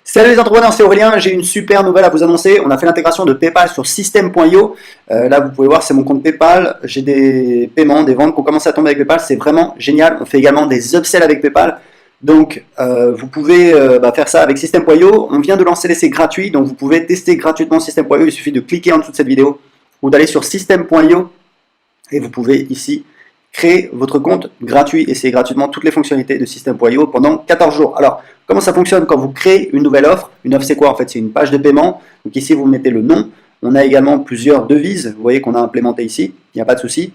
Salut les entrepreneurs, c'est Aurélien, j'ai une super nouvelle à vous annoncer. On a fait l'intégration de PayPal sur System.io. Là, vous pouvez voir, c'est mon compte PayPal. J'ai des paiements, des ventes qui ont commencé à tomber avec PayPal. C'est vraiment génial. On fait également des upsells avec PayPal. Donc, vous pouvez faire ça avec System.io. On vient de lancer l'essai gratuit, donc vous pouvez tester gratuitement System.io. Il suffit de cliquer en dessous de cette vidéo ou d'aller sur System.io et vous pouvez ici créer votre compte gratuit, essayer gratuitement toutes les fonctionnalités de System.io pendant 14 jours. Alors, comment ça fonctionne quand vous créez une nouvelle offre? Une offre, c'est quoi? En fait, c'est une page de paiement. Donc ici, vous mettez le nom. On a également plusieurs devises. Vous voyez qu'on a implémenté ici. Il n'y a pas de souci.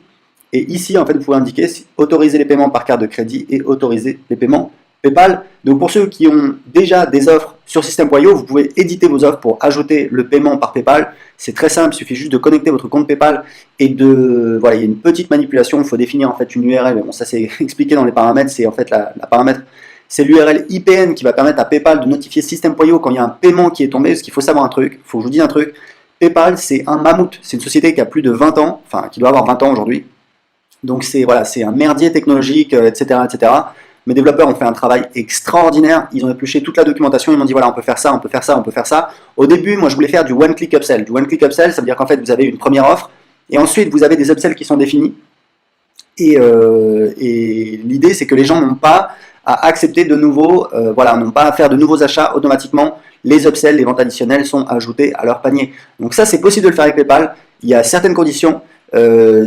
Et ici, en fait, vous pouvez indiquer autoriser les paiements par carte de crédit et autoriser les paiements PayPal. Donc pour ceux qui ont déjà des offres sur System.io, vous pouvez éditer vos offres pour ajouter le paiement par PayPal. C'est très simple, il suffit juste de connecter votre compte PayPal et voilà, il y a une petite manipulation, il faut définir en fait une URL, mais bon, ça c'est expliqué dans les paramètres, c'est en fait la paramètre, c'est l'URL IPN qui va permettre à PayPal de notifier System.io quand il y a un paiement qui est tombé, parce qu'il faut savoir un truc, il faut que je vous dise un truc, PayPal c'est un mammouth, c'est une société qui a plus de 20 ans, enfin qui doit avoir 20 ans aujourd'hui, donc c'est voilà, c'est un merdier technologique, etc., etc. Mes développeurs ont fait un travail extraordinaire, ils ont épluché toute la documentation, ils m'ont dit voilà on peut faire ça, on peut faire ça, on peut faire ça. Au début moi je voulais faire du one-click upsell. Du one-click upsell ça veut dire qu'en fait vous avez une première offre et ensuite vous avez des upsells qui sont définis. Et l'idée c'est que les gens n'ont pas à accepter de nouveau, voilà, n'ont pas à faire de nouveaux achats automatiquement. Les upsells, les ventes additionnelles sont ajoutées à leur panier. Donc ça c'est possible de le faire avec PayPal, il y a certaines conditions.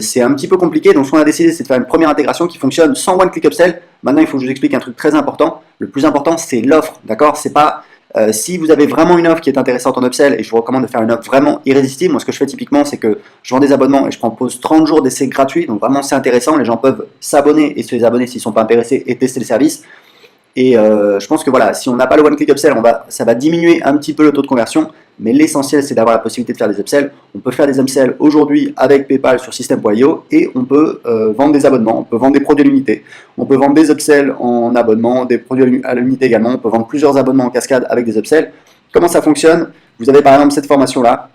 C'est un petit peu compliqué, donc ce qu'on a décidé c'est de faire une première intégration qui fonctionne sans one click upsell. Maintenant il faut que je vous explique un truc très important. Le plus important c'est l'offre, d'accord? C'est pas si vous avez vraiment une offre qui est intéressante en upsell, et je vous recommande de faire une offre vraiment irrésistible. Moi ce que je fais typiquement c'est que je vends des abonnements et je propose 30 jours d'essai gratuit, donc vraiment c'est intéressant, les gens peuvent s'abonner et se les abonner s'ils ne sont pas intéressés et tester le service. Et je pense que voilà, si on n'a pas le one click upsell, ça va diminuer un petit peu le taux de conversion, mais l'essentiel c'est d'avoir la possibilité de faire des upsells. On peut faire des upsells aujourd'hui avec PayPal sur System.io et on peut vendre des abonnements, on peut vendre des produits à l'unité, on peut vendre des upsells en abonnement, des produits à l'unité également, on peut vendre plusieurs abonnements en cascade avec des upsells. Comment ça fonctionne? Vous avez par exemple cette formation là.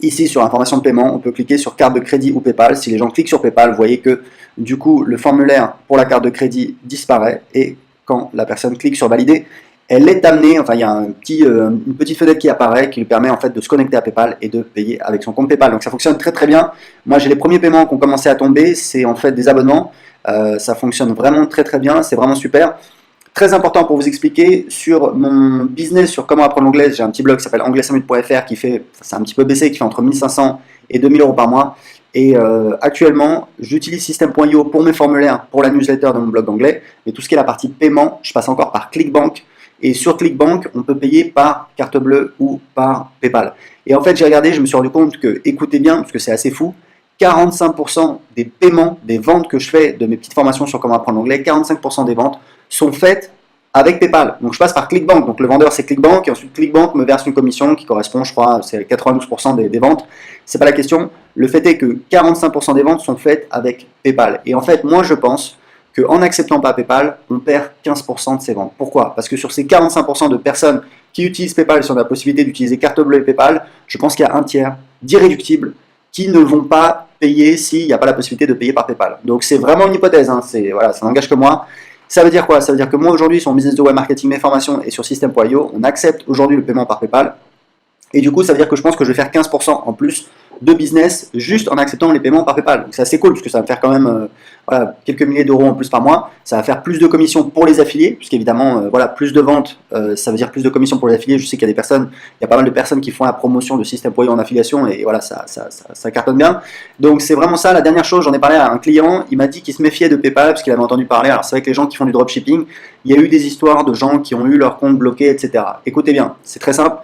Ici sur information de paiement, on peut cliquer sur carte de crédit ou PayPal. Si les gens cliquent sur PayPal, vous voyez que du coup le formulaire pour la carte de crédit disparaît et quand la personne clique sur valider, elle est amenée, enfin il y a une petite fenêtre qui apparaît qui lui permet en fait de se connecter à PayPal et de payer avec son compte PayPal. Donc ça fonctionne très très bien. Moi j'ai les premiers paiements qui ont commencé à tomber, c'est en fait des abonnements. Ça fonctionne vraiment très très bien, c'est vraiment super. Très important pour vous expliquer, sur mon business, sur comment apprendre l'anglais, j'ai un petit blog qui s'appelle anglais5minutes.fr qui fait, c'est un petit peu baissé, qui fait entre 1500 et 2000 euros par mois. Et actuellement, j'utilise System.io pour mes formulaires, pour la newsletter de mon blog d'anglais. Mais tout ce qui est la partie paiement, je passe encore par ClickBank. Et sur ClickBank, on peut payer par carte bleue ou par PayPal. Et en fait, j'ai regardé, je me suis rendu compte que, écoutez bien, parce que c'est assez fou, 45% des paiements, des ventes que je fais de mes petites formations sur comment apprendre l'anglais, 45% des ventes sont faites avec PayPal. Donc je passe par ClickBank. Donc le vendeur c'est ClickBank et ensuite ClickBank me verse une commission qui correspond, je crois, c'est 92% des ventes. C'est pas la question. Le fait est que 45% des ventes sont faites avec PayPal. Et en fait, moi je pense qu'en n'acceptant pas PayPal, on perd 15% de ses ventes. Pourquoi? Parce que sur ces 45% de personnes qui utilisent PayPal et sur la possibilité d'utiliser carte bleue et PayPal, je pense qu'il y a un tiers d'irréductibles qui ne vont pas payer s'il n'y a pas la possibilité de payer par PayPal. Donc c'est vraiment une hypothèse, hein. Voilà, ça n'engage que moi. Ça veut dire quoi? Ça veut dire que moi aujourd'hui sur mon business de web marketing, mes formations et sur System.io, on accepte aujourd'hui le paiement par PayPal. Et du coup, ça veut dire que je pense que je vais faire 15% en plus de business juste en acceptant les paiements par PayPal. Donc c'est assez cool parce que ça va me faire quand même voilà, quelques milliers d'euros en plus par mois. Ça va faire plus de commissions pour les affiliés, puisqu'évidemment, voilà, plus de ventes, ça veut dire plus de commissions pour les affiliés. Je sais qu'il y a des personnes, il y a pas mal de personnes qui font la promotion de System.io en affiliation et voilà, ça cartonne bien. Donc c'est vraiment ça. La dernière chose, j'en ai parlé à un client, il m'a dit qu'il se méfiait de PayPal parce qu'il avait entendu parler. Alors c'est vrai que les gens qui font du dropshipping, il y a eu des histoires de gens qui ont eu leur compte bloqué, etc. Écoutez bien, c'est très simple.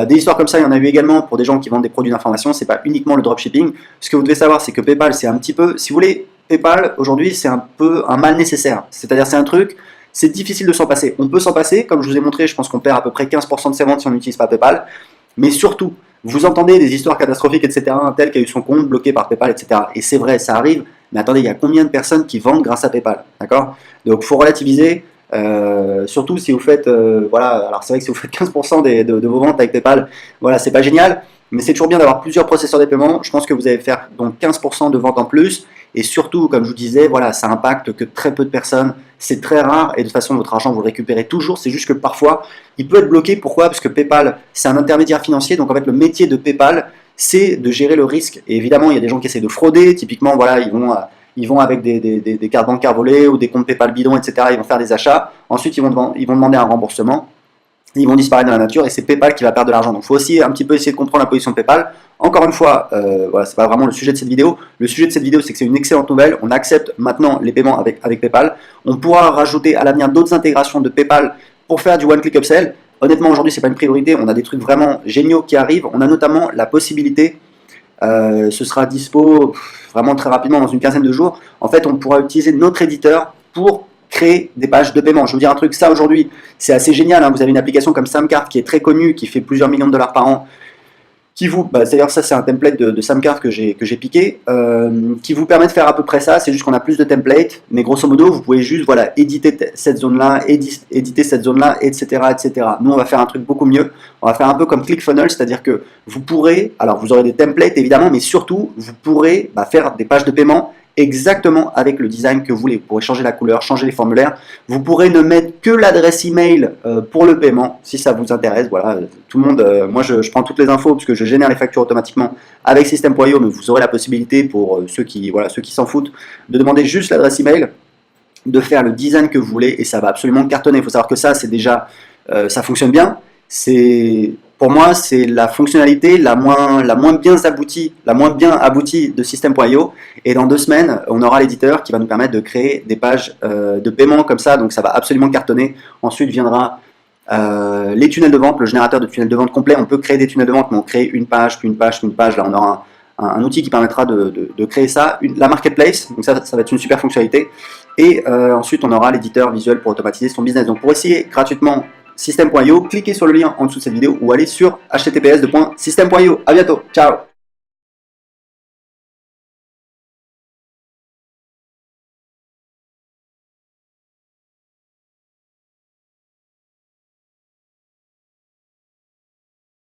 Des histoires comme ça, il y en a eu également pour des gens qui vendent des produits d'information. C'est pas uniquement le dropshipping. Ce que vous devez savoir, c'est que PayPal, c'est un petit peu, si vous voulez, PayPal aujourd'hui, c'est un peu un mal nécessaire. C'est-à-dire, c'est un truc, c'est difficile de s'en passer. On peut s'en passer, comme je vous ai montré, je pense qu'on perd à peu près 15% de ses ventes si on n'utilise pas PayPal. Mais surtout, vous entendez des histoires catastrophiques, etc. Un tel qui a eu son compte bloqué par PayPal, etc. Et c'est vrai, ça arrive. Mais attendez, il y a combien de personnes qui vendent grâce à PayPal, d'accord? Donc, il faut relativiser. Surtout si vous faites, voilà, alors c'est vrai que si vous faites 15% de vos ventes avec PayPal, voilà, c'est pas génial, mais c'est toujours bien d'avoir plusieurs processeurs de paiement. Je pense que vous allez faire donc 15% de ventes en plus, et surtout, comme je vous disais, voilà, ça impacte que très peu de personnes, c'est très rare, et de toute façon, votre argent, vous le récupérez toujours, c'est juste que parfois, il peut être bloqué. Pourquoi? Parce que PayPal, c'est un intermédiaire financier, donc en fait, le métier de PayPal, c'est de gérer le risque. Et évidemment, il y a des gens qui essaient de frauder, typiquement, voilà, ils vont avec des cartes bancaires volées ou des comptes PayPal bidons, etc. Ils vont faire des achats. Ensuite, ils vont demander un remboursement. Ils vont disparaître dans la nature et c'est PayPal qui va perdre de l'argent. Donc, il faut aussi un petit peu essayer de comprendre la position de PayPal. Encore une fois, voilà, c'est pas vraiment le sujet de cette vidéo. Le sujet de cette vidéo, c'est que c'est une excellente nouvelle. On accepte maintenant les paiements avec PayPal. On pourra rajouter à l'avenir d'autres intégrations de PayPal pour faire du one-click upsell. Honnêtement, aujourd'hui, c'est pas une priorité. On a des trucs vraiment géniaux qui arrivent. On a notamment la possibilité, ce sera dispo vraiment très rapidement, dans une quinzaine de jours. En fait, on pourra utiliser notre éditeur pour créer des pages de paiement. Je vais vous dire un truc, ça aujourd'hui, c'est assez génial. Hein. Vous avez une application comme Samcart qui est très connue, qui fait plusieurs millions de dollars par an, qui vous, d'ailleurs ça c'est un template de Samcart que j'ai piqué, qui vous permet de faire à peu près ça. C'est juste qu'on a plus de templates, mais grosso modo vous pouvez juste voilà éditer cette zone là, éditer cette zone là, etc., etc. Nous on va faire un truc beaucoup mieux. On va faire un peu comme ClickFunnels, c'est-à-dire que vous pourrez, alors vous aurez des templates évidemment, mais surtout vous pourrez faire des pages de paiement exactement avec le design que vous voulez. Vous pourrez changer la couleur, changer les formulaires. Vous pourrez ne mettre que l'adresse email pour le paiement, si ça vous intéresse. Voilà, tout le monde, moi je prends toutes les infos parce que je génère les factures automatiquement avec System.io, mais vous aurez la possibilité pour ceux qui s'en foutent de demander juste l'adresse email, de faire le design que vous voulez et ça va absolument cartonner. Il faut savoir que ça, c'est déjà, ça fonctionne bien. Pour moi, c'est la fonctionnalité la moins bien aboutie de System.io. Et dans 2 semaines, on aura l'éditeur qui va nous permettre de créer des pages de paiement comme ça. Donc ça va absolument cartonner. Ensuite viendra les tunnels de vente, le générateur de tunnels de vente complet. On peut créer des tunnels de vente, mais on crée une page, puis une page, puis une page. Là, on aura un outil qui permettra de créer ça. La marketplace, donc ça va être une super fonctionnalité. Et ensuite, on aura l'éditeur visuel pour automatiser son business. Donc pour essayer gratuitement System.io, cliquez sur le lien en dessous de cette vidéo ou allez sur https://system.io. À bientôt, ciao.